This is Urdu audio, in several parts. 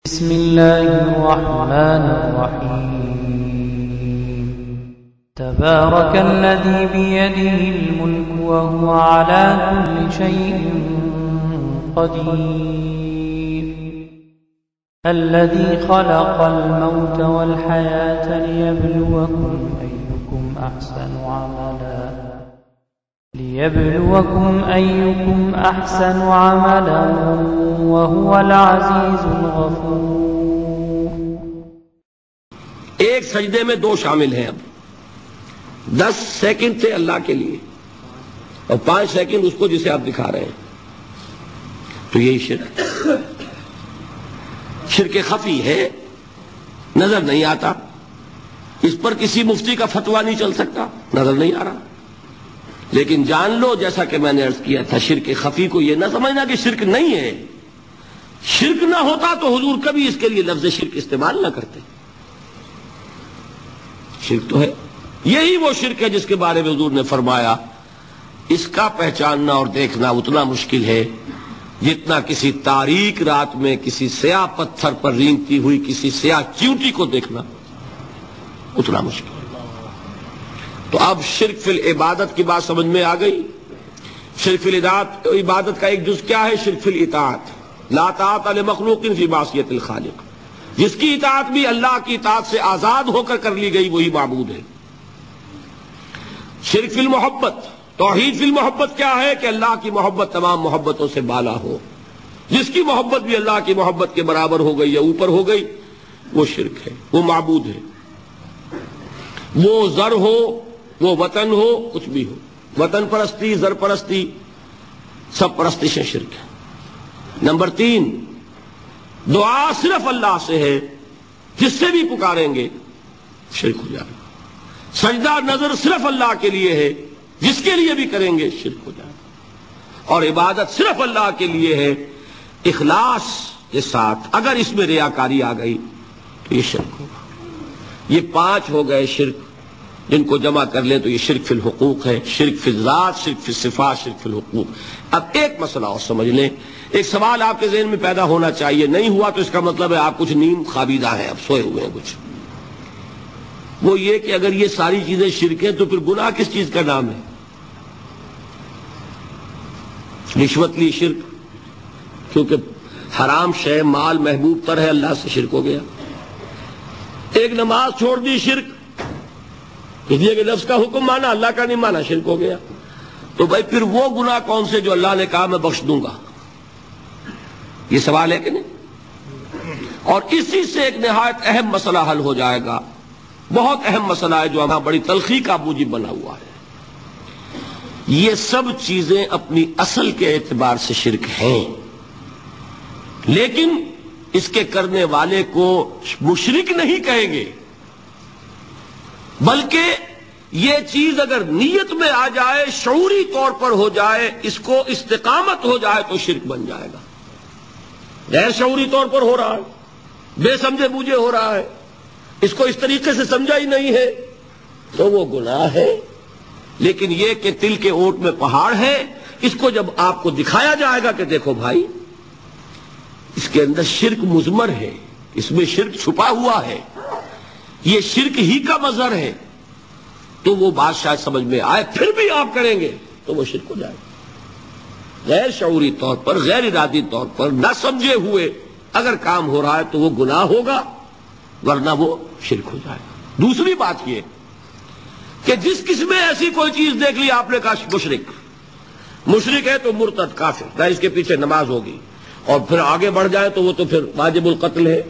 بسم الله الرحمن الرحيم تبارك الذي بيده الملك وهو على كل شيء قدير الذي خلق الموت والحياة ليبلوكم أيكم أحسن عملا وهو العزيز الغفور۔ ایک سجدے میں دو شامل ہیں۔ اب 10 سیکنڈ تھے اللہ کے لیے اور 5 سیکنڈ اس کو جسے آپ دکھا رہے ہیں، تو یہی شرک خفی ہے، نظر نہیں آتا، اس پر کسی مفتی کا فتویٰ نہیں چل سکتا، نظر نہیں آ رہا، لیکن جان لو جیسا کہ میں نے عرض کیا تھا، شرک خفی کو یہ نہ سمجھنا کہ شرک نہیں ہے۔ شرک نہ ہوتا تو حضور کبھی اس کے لیے لفظ شرک استعمال نہ کرتے۔ شرک تو ہے، یہی وہ شرک ہے جس کے بارے میں حضور نے فرمایا اس کا پہچاننا اور دیکھنا اتنا مشکل ہے جتنا کسی تاریک رات میں کسی سیاہ پتھر پر رینگتی ہوئی کسی سیاہ چیونٹی کو دیکھنا اتنا مشکل۔ تو اب شرک فی العبادت کی بات سمجھ میں آ گئی۔ شرک فی العبادت کا ایک جز کیا ہے؟ شرک فی الاطاعت، لا طاعت لمخلوق فی معصیت الخالق، جس کی اطاعت بھی اللہ کی اطاعت سے آزاد ہو کر لی گئی وہی معبود ہے۔ شرک فی المحبت، توحید فی المحبت کیا ہے؟ کہ اللہ کی محبت تمام محبتوں سے بالا ہو، جس کی محبت بھی اللہ کی محبت کے برابر ہو گئی یا اوپر ہو گئی وہ شرک ہے، وہ معبود ہے۔ وہ زر ہو، وہ وطن ہو، کچھ بھی ہو، وطن پرستی، زر پرستی، سب پرستش شرک ہے۔ نمبر 3، دعا صرف اللہ سے ہے، جس سے بھی پکاریں گے شرک ہو جائے گا۔ سجدہ نظر صرف اللہ کے لیے ہے، جس کے لیے بھی کریں گے شرک ہو جائے گا۔ اور عبادت صرف اللہ کے لیے ہے اخلاص کے ساتھ، اگر اس میں ریاکاری آ گئی تو یہ شرک ہوگا۔ یہ 5 ہو گئے شرک، جن کو جمع کر لیں تو یہ شرک فی الحقوق ہے، شرک فی الذات، شرک فی الصفات، شرک فی الحقوق۔ اب ایک مسئلہ اور سمجھ لیں، ایک سوال آپ کے ذہن میں پیدا ہونا چاہیے، نہیں ہوا تو اس کا مطلب ہے آپ کچھ نیم خوابیدہ ہیں، اب سوئے ہوئے ہیں کچھ۔ وہ یہ کہ اگر یہ ساری چیزیں شرک ہیں تو پھر گناہ کس چیز کا نام ہے؟ رشوت لی شرک، کیونکہ حرام شے مال محبوب تر ہے، اللہ سے شرک ہو گیا۔ ایک نماز چھوڑ دی شرک، اس لیے کہ لفظ کا حکم مانا اللہ کا نہیں مانا، شرک ہو گیا۔ تو بھائی پھر وہ گناہ کون سے جو اللہ نے کہا میں بخش دوں گا؟ یہ سوال ہے کہ نہیں؟ اور اسی سے ایک نہایت اہم مسئلہ حل ہو جائے گا، بہت اہم مسئلہ ہے جو ہمارا بڑی تلخی کا موجب بنا ہوا ہے۔ یہ سب چیزیں اپنی اصل کے اعتبار سے شرک ہیں، لیکن اس کے کرنے والے کو مشرک نہیں کہیں گے، بلکہ یہ چیز اگر نیت میں آ جائے، شعوری طور پر ہو جائے، اس کو استقامت ہو جائے تو شرک بن جائے گا۔ غیر شعوری طور پر ہو رہا ہے، بے سمجھے بوجھے ہو رہا ہے، اس کو اس طریقے سے سمجھا ہی نہیں ہے تو وہ گناہ ہے۔ لیکن یہ کہ تل کے اوٹ میں پہاڑ ہے، اس کو جب آپ کو دکھایا جائے گا کہ دیکھو بھائی اس کے اندر شرک مضمر ہے، اس میں شرک چھپا ہوا ہے، یہ شرک ہی کا مظہر ہے، تو وہ بات شاید سمجھ میں آئے، پھر بھی آپ کریں گے تو وہ شرک ہو جائے گا۔ غیر شعوری طور پر، غیر ارادی طور پر، نہ سمجھے ہوئے اگر کام ہو رہا ہے تو وہ گناہ ہوگا، ورنہ وہ شرک ہو جائے گا۔ دوسری بات یہ کہ جس قسم میں ایسی کوئی چیز دیکھ لی، آپ نے کہا مشرک ہے تو مرتد کافر، نہ اس کے پیچھے نماز ہوگی، اور پھر آگے بڑھ جائے تو وہ تو پھر واجب القتل ہے،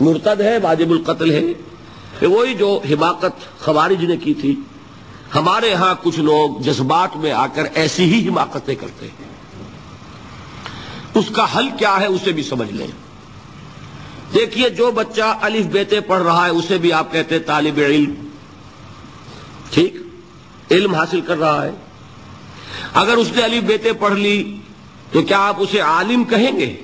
مرتد ہے، واجب القتل ہے۔ کہ وہی جو حماقت خوارج نے کی تھی، ہمارے ہاں کچھ لوگ جذبات میں آ کر ایسی ہی حماقتیں کرتے ہیں۔ اس کا حل کیا ہے اسے بھی سمجھ لیں۔ دیکھیے جو بچہ الف بیتے پڑھ رہا ہے اسے بھی آپ کہتے ہیں طالب علم، ٹھیک، علم حاصل کر رہا ہے۔ اگر اس نے الف بیتے پڑھ لی تو کیا آپ اسے عالم کہیں گے؟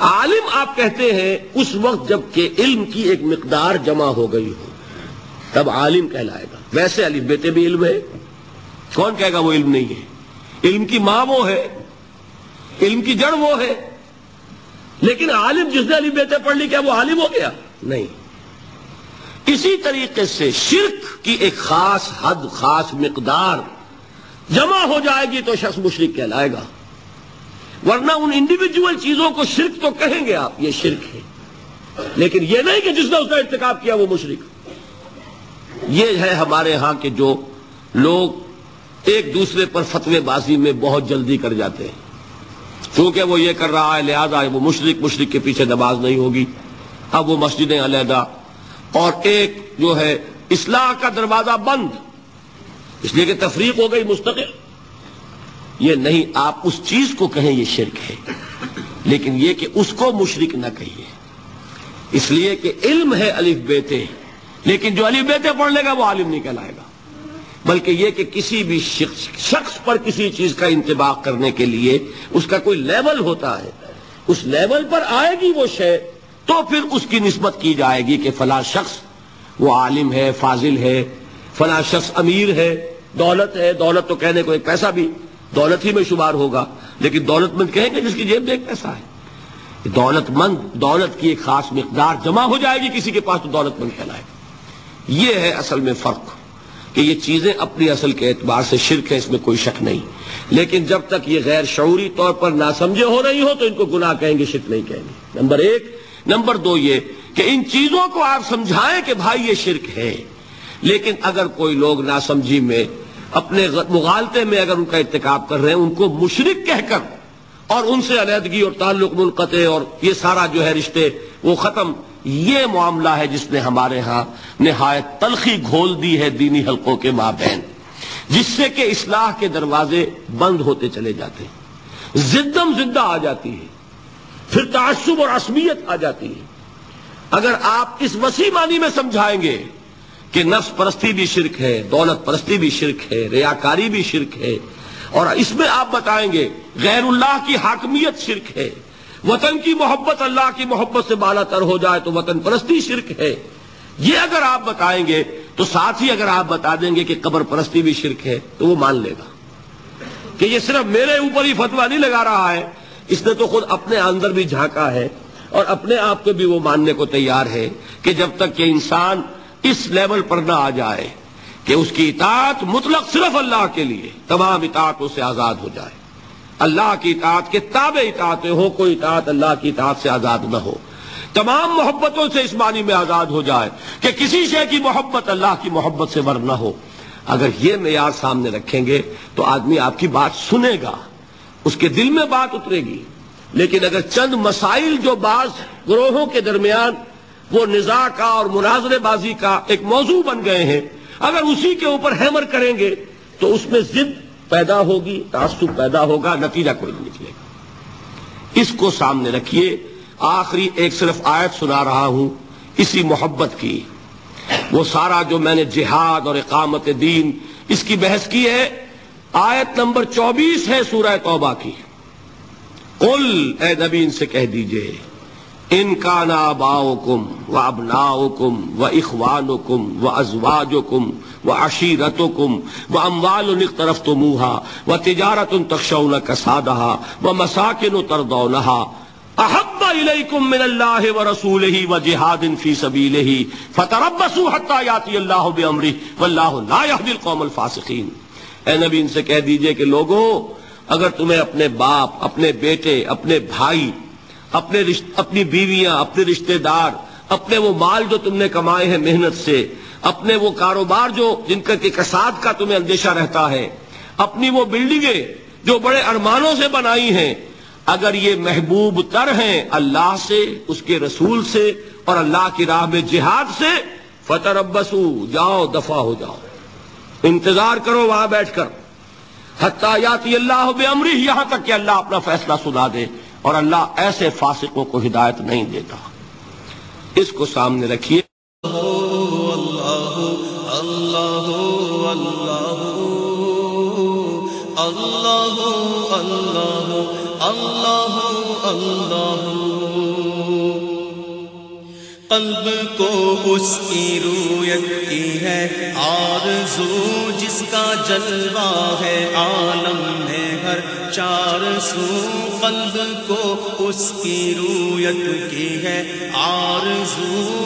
عالم آپ کہتے ہیں اس وقت جب کہ علم کی ایک مقدار جمع ہو گئی ہو، تب عالم کہلائے گا۔ ویسے الف بیتے بھی علم ہے، کون کہے گا وہ علم نہیں ہے؟ علم کی ماں وہ ہے، علم کی جڑ وہ ہے، لیکن عالم جس نے علی بیتیں پڑھ لی کیا وہ عالم ہو گیا؟ نہیں۔ اسی طریقے سے شرک کی ایک خاص حد، خاص مقدار جمع ہو جائے گی تو شخص مشرک کہلائے گا، ورنہ ان انڈیویجول چیزوں کو شرک تو کہیں گے آپ، یہ شرک ہے، لیکن یہ نہیں کہ جس نے اس کا ارتکاب کیا وہ مشرک۔ یہ ہے ہمارے ہاں کہ جو لوگ ایک دوسرے پر فتوے بازی میں بہت جلدی کر جاتے ہیں، چونکہ وہ یہ کر رہا ہے لہذا وہ مشرک کے پیچھے نماز نہیں ہوگی، اب وہ مسجدیں علیحدہ، اور ایک جو ہے اصلاح کا دروازہ بند، اس لیے کہ تفریق ہو گئی مستقل۔ یہ نہیں، آپ اس چیز کو کہیں یہ شرک ہے، لیکن یہ کہ اس کو مشرک نہ کہیے، اس لیے کہ علم ہے الف بیتے، لیکن جو الف بیتے پڑھ لے گا وہ عالم نہیں کہلائے گا، بلکہ یہ کہ کسی بھی شخص پر کسی چیز کا انطباق کرنے کے لیے اس کا کوئی لیول ہوتا ہے، اس لیول پر آئے گی وہ شے تو پھر اس کی نسبت کی جائے گی کہ فلاں شخص وہ عالم ہے، فاضل ہے، فلاں شخص امیر ہے، دولت ہے، دولت تو کہنے کو ایک پیسہ بھی دولت ہی میں شمار ہوگا، لیکن دولت مند کہیں گے جس کی جیب میں ایک پیسہ ہے۔ دولت مند، دولت کی ایک خاص مقدار جمع ہو جائے گی کسی کے پاس تو دولت مند کہلائے گا۔ یہ ہے اصل میں فرق، کہ یہ چیزیں اپنی اصل کے اعتبار سے شرک ہے، اس میں کوئی شک نہیں، لیکن جب تک یہ غیر شعوری طور پر ناسمجھے ہو رہی ہو تو ان کو گناہ کہیں گے، شرک نہیں کہیں گے، نمبر ایک۔ نمبر دو یہ کہ ان چیزوں کو آپ سمجھائیں کہ بھائی یہ شرک ہے، لیکن اگر کوئی لوگ ناسمجھی میں اپنے مغالطے میں اگر ان کا ارتکاب کر رہے ہیں، ان کو مشرک کہہ کر اور ان سے علیحدگی اور تعلق منقطع اور یہ سارا جو ہے رشتے وہ ختم، یہ معاملہ ہے جس نے ہمارے ہاں نہایت تلخی گھول دی ہے دینی حلقوں کے مابین، جس سے کہ اصلاح کے دروازے بند ہوتے چلے جاتے ہیں، زدم زدہ آ جاتی ہے، پھر تعصب اور عصبیت آ جاتی ہے۔ اگر آپ اس وسیع معنی میں سمجھائیں گے کہ نفس پرستی بھی شرک ہے، دولت پرستی بھی شرک ہے، ریاکاری بھی شرک ہے، اور اس میں آپ بتائیں گے غیر اللہ کی حاکمیت شرک ہے، وطن کی محبت اللہ کی محبت سے بالا تر ہو جائے تو وطن پرستی شرک ہے، یہ اگر آپ بتائیں گے تو ساتھ ہی اگر آپ بتا دیں گے کہ قبر پرستی بھی شرک ہے تو وہ مان لے گا کہ یہ صرف میرے اوپر ہی فتویٰ نہیں لگا رہا ہے، اس نے تو خود اپنے اندر بھی جھانکا ہے اور اپنے آپ کو بھی وہ ماننے کو تیار ہے کہ جب تک کہ انسان اس لیول پر نہ آ جائے کہ اس کی اطاعت مطلق صرف اللہ کے لیے، تمام اطاعتوں سے آزاد ہو جائے، اللہ کی اطاعت کے تابع اطاعتیں ہو، کوئی اطاعت اللہ کی اطاعت سے آزاد نہ ہو، تمام محبتوں سے اس معنی میں آزاد ہو جائے کہ کسی شے کی محبت اللہ کی محبت سے ور نہ ہو۔ اگر یہ معیار سامنے رکھیں گے تو آدمی آپ کی بات سنے گا، اس کے دل میں بات اترے گی، لیکن اگر چند مسائل جو بعض گروہوں کے درمیان وہ نزاع کا اور مناظرے بازی کا ایک موضوع بن گئے ہیں، اگر اسی کے اوپر ہیمر کریں گے تو اس میں ضد پیدا ہوگی، تعصب پیدا ہوگا، نتیجہ کوئی نہیں نکلے گا۔ اس کو سامنے رکھیے۔ آخری ایک صرف آیت سنا رہا ہوں اسی محبت کی، وہ سارا جو میں نے جہاد اور اقامت دین اس کی بحث کی ہے، آیت نمبر 24 ہے سورہ توبہ کی۔ قل، اے نبی ان سے کہہ دیجئے، ان کان آباؤکم و ابناؤکم و اخوانکم و ازواجکم و عشیرتکم و اموال اقترفتموها و تجارت تخشون کسادها و مساکن ترضونها احب الیکم من اللہ ورسولہ و جہاد فی سبیلہ فتربصوا حتی یاتی اللہ بامرہ واللہ لا یہدی القوم الفاسقین۔ اے نبی ان سے کہہ دیجئے کہ لوگوں، اگر تمہیں اپنے باپ، اپنے بیٹے، اپنے بھائی، اپنی بیویاں، اپنے رشتہ دار، اپنے وہ مال جو تم نے کمائے ہیں محنت سے، اپنے وہ کاروبار جو جن کا کہ کساد کا تمہیں اندیشہ رہتا ہے، اپنی وہ بلڈنگیں جو بڑے ارمانوں سے بنائی ہیں، اگر یہ محبوب تر ہیں اللہ سے، اس کے رسول سے اور اللہ کی راہ میں جہاد سے، فتربصوا، جاؤ دفع ہو جاؤ، انتظار کرو وہاں بیٹھ کر، حتی یاتی اللہ بامرہ، یہاں تک کہ اللہ اپنا فیصلہ سنا دے، اور اللہ ایسے فاسقوں کو ہدایت نہیں دیتا۔ اس کو سامنے رکھیے۔ قلب کو اس کی رویت کی ہے آرزو، جس کا جلوہ ہے عالم میں ہر چار سو، قلب کو اس کی رویت کی ہے آرزو۔